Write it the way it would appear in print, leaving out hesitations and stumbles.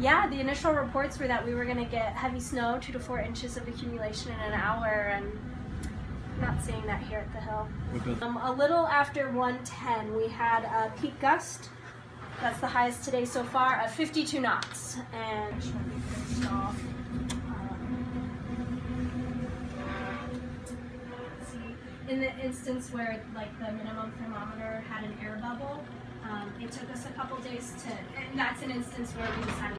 Yeah, the initial reports were that we were going to get heavy snow, 2 to 4 inches of accumulation in an hour, and not seeing that here at the hill. A little after 1:10, we had a peak gust. That's the highest today so far, of 52 knots. And in the instance where like the minimum thermometer had an air bubble, it took us a couple days to, and that's an instance where we decided